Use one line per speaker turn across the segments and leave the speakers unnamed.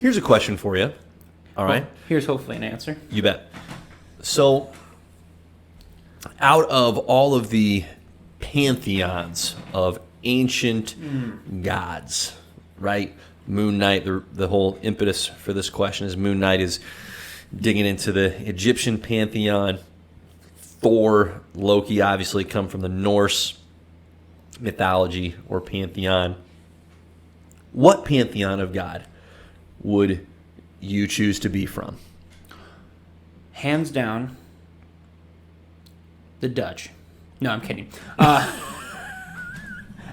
Here's a question for you. All right.
Well, here's hopefully an answer.
You bet. So, out of all of the pantheons of ancient gods, right? Moon Knight, the whole impetus for this question is Moon Knight is digging into the Egyptian pantheon. Thor, Loki obviously come from the Norse mythology or pantheon. What pantheon of God would you choose to be from?
Hands down, the Dutch. No, I'm kidding. I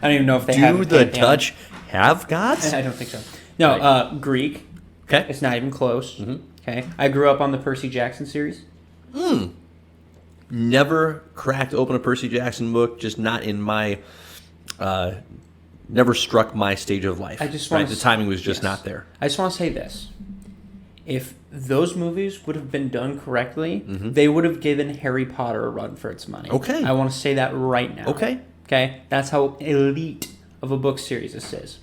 don't even know if they have
Do
a
the
pantheon.
Dutch have gods?
I don't think so. No,
Right.
Greek.
Okay.
It's not even close. Okay. I grew up on the Percy Jackson series.
Never cracked open a Percy Jackson book, just not in my, never struck my stage of life.
I just want
the timing was just
yes.
not there.
I just want to say this. If those movies would have been done correctly, they would have given Harry Potter a run for its money.
Okay.
I want to say that right now.
Okay.
Okay? That's how elite of a book series this is.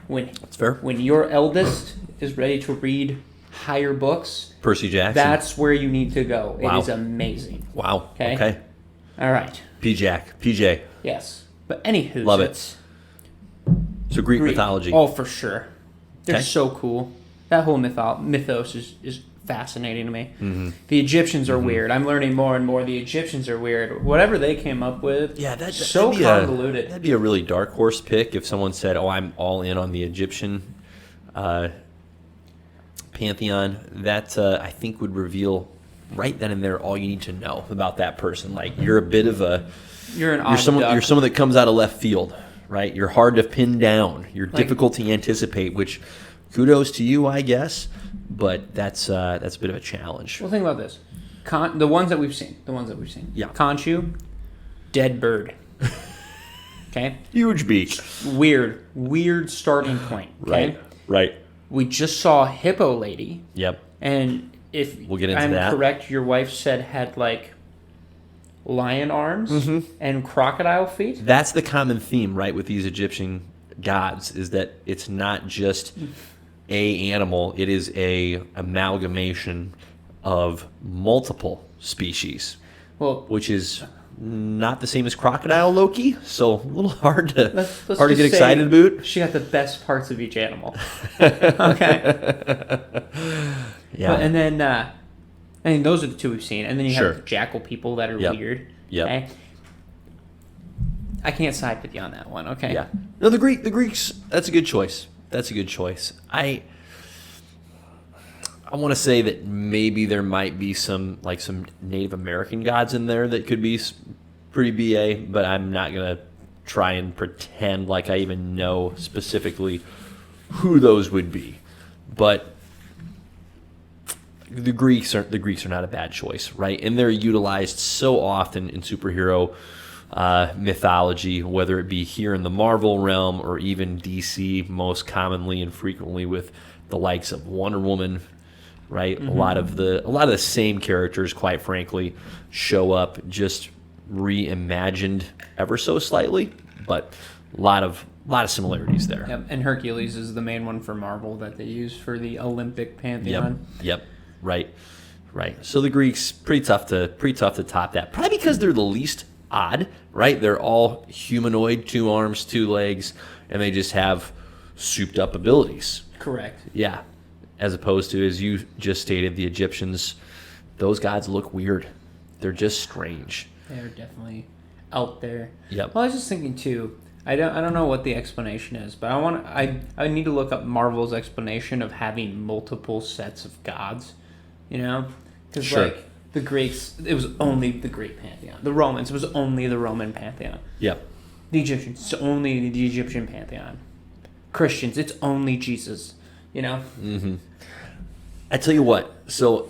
That's fair.
When your eldest is ready to read higher books,
Percy Jackson.
that's where you need to go.
Wow.
It is amazing.
Wow.
Okay. All right.
PJ.
Yes. But anywho,
Love it. So Greek mythology.
Oh, for sure. They're
Okay.
so cool. That whole mythos is fascinating to me. The Egyptians are weird. I'm learning more and more. The Egyptians are weird. Whatever they came up with,
Yeah,
that'd
that'd
so
be
convoluted.
that'd be a really dark horse pick if someone said, "Oh, I'm all in on the Egyptian pantheon." That I think would reveal right then and there all you need to know about that person. Like you're a bit of a
You're
you're someone that comes out of left field, right? You're hard to pin down. You're difficult to anticipate. Which kudos to you, I guess. But that's a bit of a challenge.
Well, think about this. The ones that we've seen.
Yeah.
Conchu, dead bird. Okay.
Huge beak.
Weird starting point. Okay?
Right.
We just saw Hippo Lady,
Yep.
and if
We'll get into
I'm
that.
correct, your wife said had like lion arms and crocodile feet.
That's the common theme, right, with these Egyptian gods, is that it's not just a animal, it is a amalgamation of multiple species,
Well,
which is not the same as crocodile Loki, so a little hard to
let's
get
just say
excited about.
She got the best parts of each animal. Okay.
Yeah.
And then, I mean, those are the two we've seen. And then you
Sure.
have the jackal people that are
Yep.
weird.
Yep.
Okay? I can't side with you on that one. Okay.
Yeah. No, the Greeks. That's a good choice. I want to say that maybe there might be some Native American gods in there that could be pretty BA, but I'm not gonna try and pretend like I even know specifically who those would be. But the Greeks are not a bad choice, right? And they're utilized so often in superhero mythology, whether it be here in the Marvel realm or even DC, most commonly and frequently with the likes of Wonder Woman, right? A lot of the same characters, quite frankly, show up just reimagined ever so slightly, but a lot of similarities there.
Yep. And Hercules is the main one for Marvel that they use for the Olympic pantheon.
Yep. Right. So the Greeks pretty tough to top that. Probably because they're the least odd, right? They're all humanoid, 2 arms, 2 legs, and they just have souped up abilities.
Correct.
Yeah. As opposed to, as you just stated, the Egyptians, those gods look weird. They're just strange.
They're definitely out there.
Yep.
Well, I was just thinking too. I don't know what the explanation is, but I need to look up Marvel's explanation of having multiple sets of gods. You know, because
Sure.
like the Greeks, it was only the Greek pantheon. The Romans, it was only the Roman pantheon.
Yep.
The Egyptians, it's only the Egyptian pantheon. Christians, it's only Jesus. You know.
I tell you what, so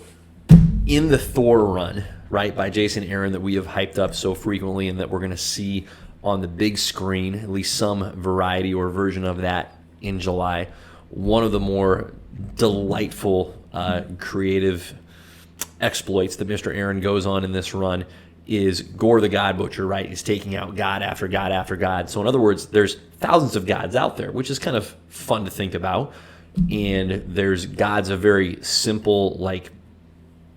in the Thor run, right, by Jason Aaron that we have hyped up so frequently and that we're going to see on the big screen, at least some variety or version of that in July, one of the more delightful, creative exploits that Mr. Aaron goes on in this run is Gore the God Butcher, right? He's taking out God after God after God. So in other words, there's thousands of gods out there, which is kind of fun to think about. and there's gods of very simple, like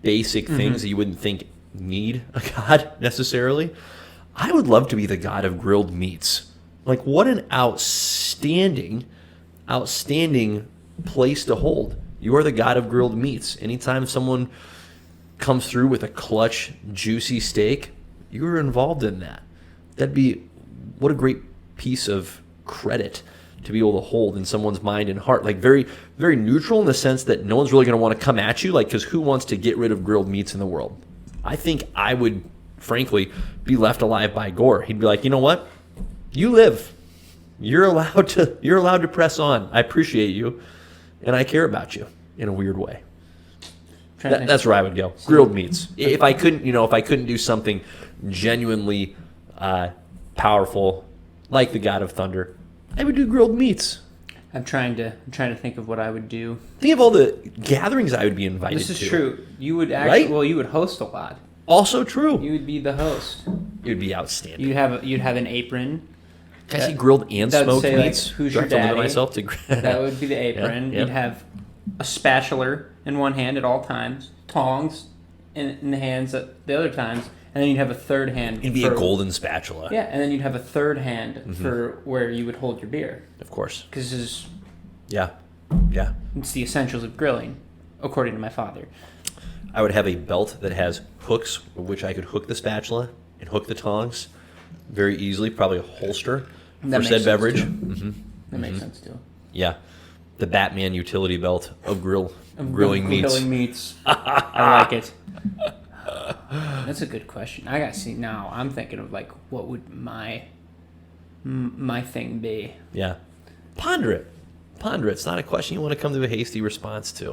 basic things that you wouldn't think need a god necessarily. I would love to be the god of grilled meats. Like, what an outstanding place to hold. You are the god of grilled meats. Anytime someone comes through with a clutch, juicy steak, you are involved in that. What a great piece of credit to be able to hold in someone's mind and heart. Like, very, very neutral in the sense that no one's really going to want to come at you. Like, because who wants to get rid of grilled meats in the world? I think I would, frankly, be left alive by Gore. He'd be like, you know what? You live. You're allowed to press on. I appreciate you, and I care about you in a weird way. That's where I would go. Grilled meats. If I couldn't do something genuinely powerful, like the God of Thunder, I would do grilled meats.
I'm trying to think of what I would do.
Think of all the gatherings I would be invited to.
This is true. You would actually,
right?
Well, you would host a lot.
Also true.
You would be the host.
It would be outstanding.
You'd have an apron.
Can I see grilled and smoked
say,
meats?
Like, who's
Do I
your
have to limit
daddy?
myself to
That would be the apron.
Yeah.
You'd have a spatula in one hand at all times, tongs in the hands at the other times, and then you'd have a third hand.
It'd be a golden spatula.
Yeah, and then you'd have a third hand for where you would hold your beer.
Of course.
Because this is
Yeah.
it's the essentials of grilling, according to my father.
I would have a belt that has hooks, with which I could hook the spatula and hook the tongs very easily. Probably a holster for said beverage.
That makes sense too.
Yeah, the Batman utility belt of grilling meats.
Grilling meats. I like it. That's a good question. I gotta see now. I'm thinking of like, what would my thing be?
Yeah, ponder it. It's not a question you want to come to a hasty response to.